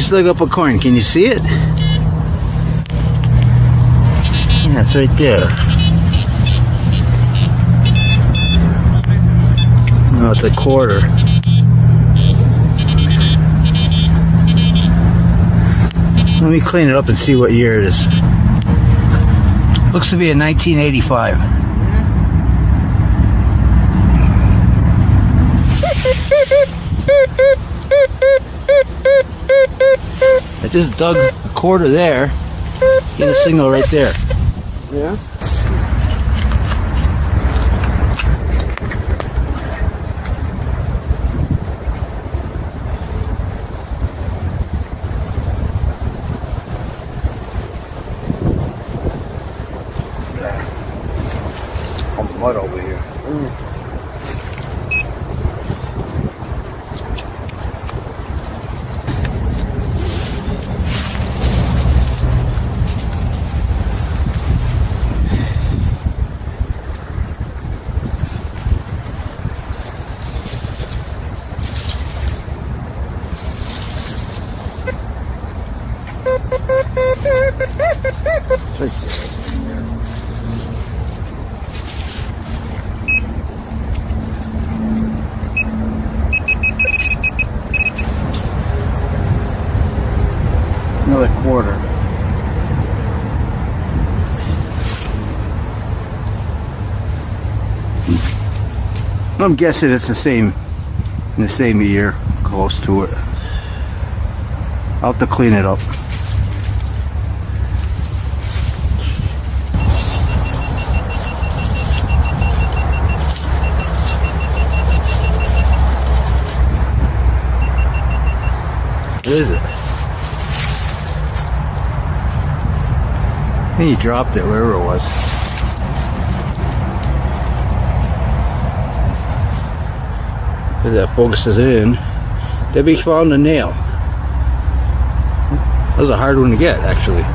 just dug up a coin. Can you see it? Yeah, it's right there. No, it's a quarter. Let me clean it up and see what year it is. Looks to be a 1985. I just dug a quarter there. Get a signal right there. Yeah? Mud over here. Another quarter. I'm guessing it's the same, in the same year, close to it. I'll have to clean it up. What is it? I think he dropped it wherever it was. If that focuses in, then we found a nail. That was a hard one to get, actually.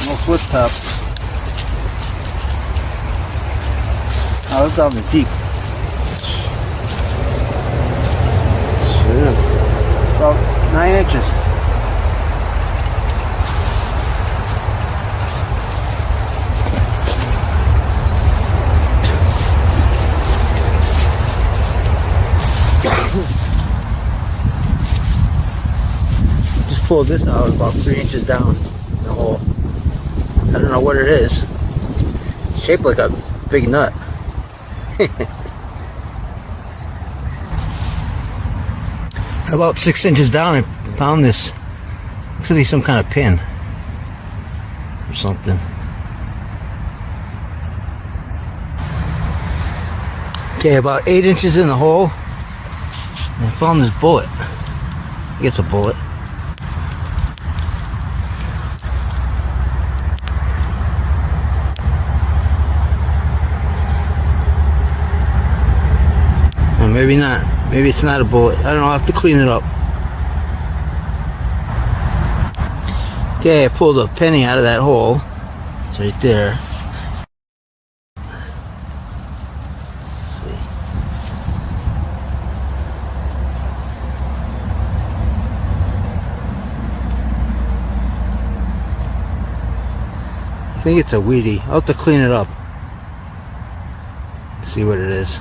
No flip top. Oh, that's down the deep. About 9 inches. Just pulled this out about 3 inches down the hole. I don't know what it is. It's shaped like a big nut. About 6 inches down, I found this. Looks to be some kind of pin or something. Okay, about 8 inches in the hole, I found this bullet. I think it's a bullet. maybe not. Maybe it's not a bullet. I don't know. I'll have to clean it up. Okay, I pulled a penny out of that hole. It's right there. Let's see. I think it's a weedy. I'll have to clean it up. See what it is.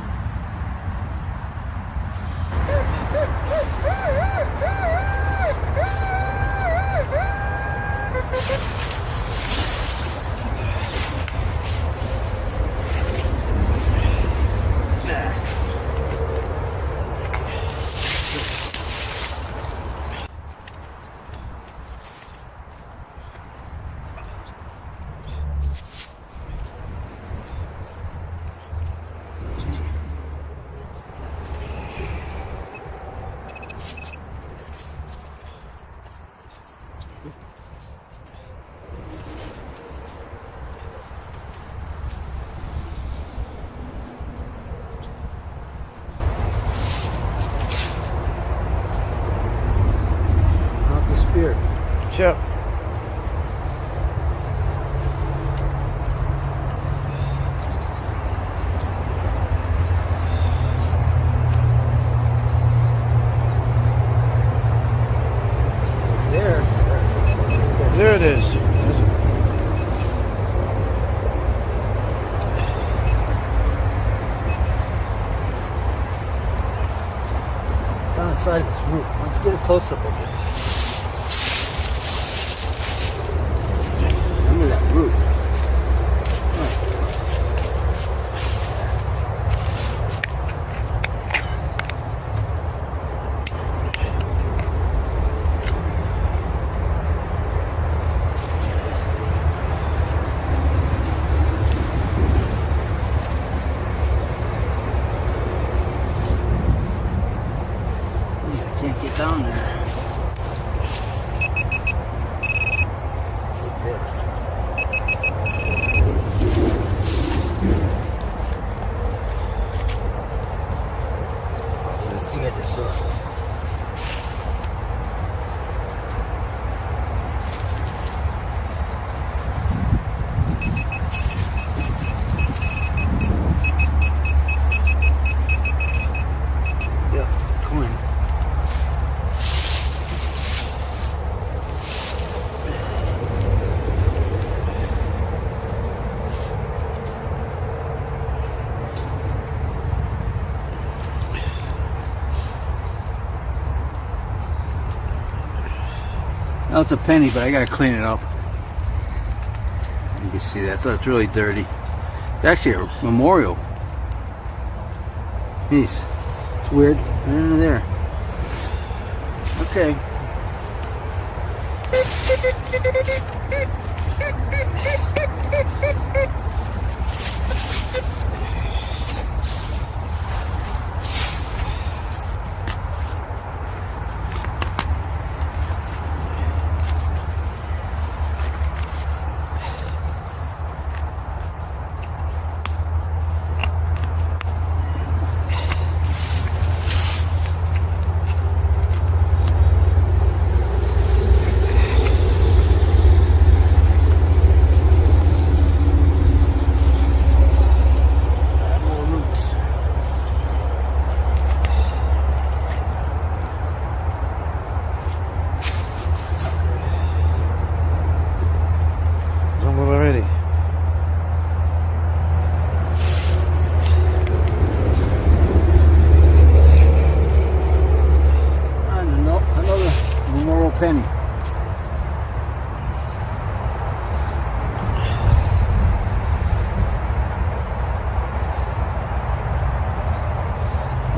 Sure. There it is. It's on the side of this root. Let's get a close-up of it. Remember that root. I can't get down there. Now it's a penny, but I gotta clean it up. You can see that, so it's really dirty. It's actually a memorial piece. It's weird. Right under there. Okay. Penny.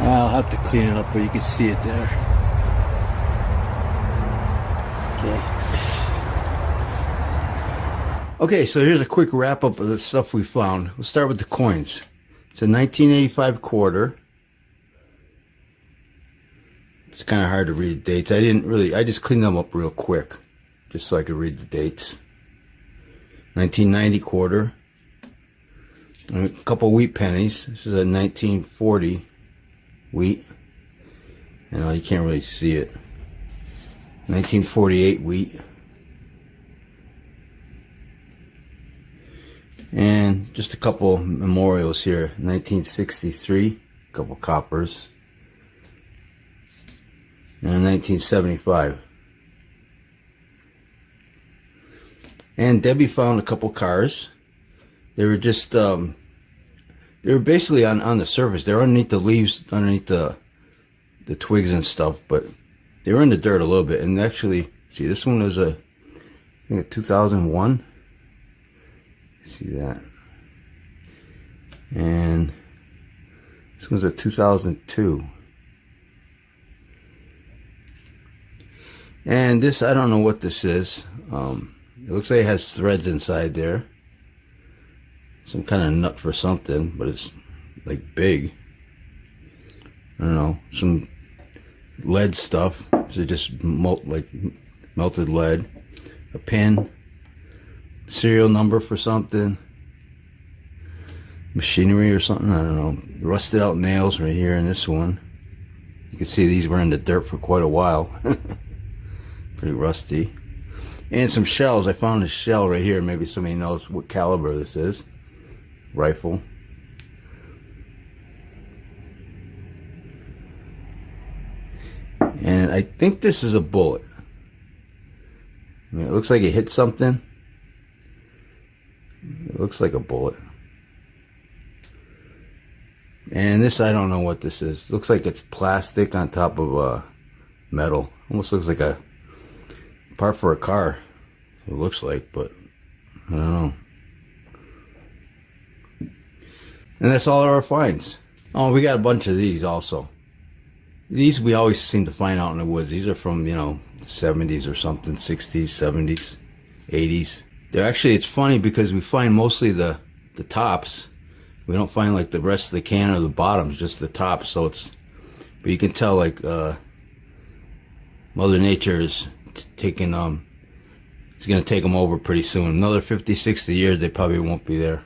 I'll have to clean it up, but you can see it there. Okay, so here's a quick wrap up of the stuff we found. We'll start with the coins. It's a 1985 quarter. It's kind of hard to read dates. I just cleaned them up real quick, just so I could read the dates. 1990 quarter. And a couple wheat pennies. This is a 1940 wheat. You know, you can't really see it. 1948 wheat. And just a couple memorials here. 1963, a couple coppers. And 1975. And Debbie found a couple cars. They were just, they were basically on the surface. They were underneath the leaves, underneath the twigs and stuff, but they were in the dirt a little bit. And actually, see, this one was I think a 2001. See that? And this one's a 2002. And this, I don't know what this is. It looks like it has threads inside there. Some kind of nut for something, but it's like big. I don't know. Some lead stuff. So just melted lead. A pin. Serial number for something. Machinery or something. I don't know. Rusted out nails right here in this one. You can see these were in the dirt for quite a while. Pretty rusty. And some shells. I found a shell right here. Maybe somebody knows what caliber this is. Rifle. And I think this is a bullet. I mean, it looks like it hit something. It looks like a bullet. And this, I don't know what this is. It looks like it's plastic on top of metal. Almost looks like a part for a car. It looks like, but I don't know. And that's all our finds. Oh, we got a bunch of these also. These we always seem to find out in the woods. These are from, you know, the 70s or something, 60s, 70s, 80s. They're actually, it's funny because we find mostly the tops. We don't find like the rest of the can or the bottoms, just the tops. So it's, but you can tell like Mother Nature is taking, it's going to take them over pretty soon. Another 50, 60 years, they probably won't be there.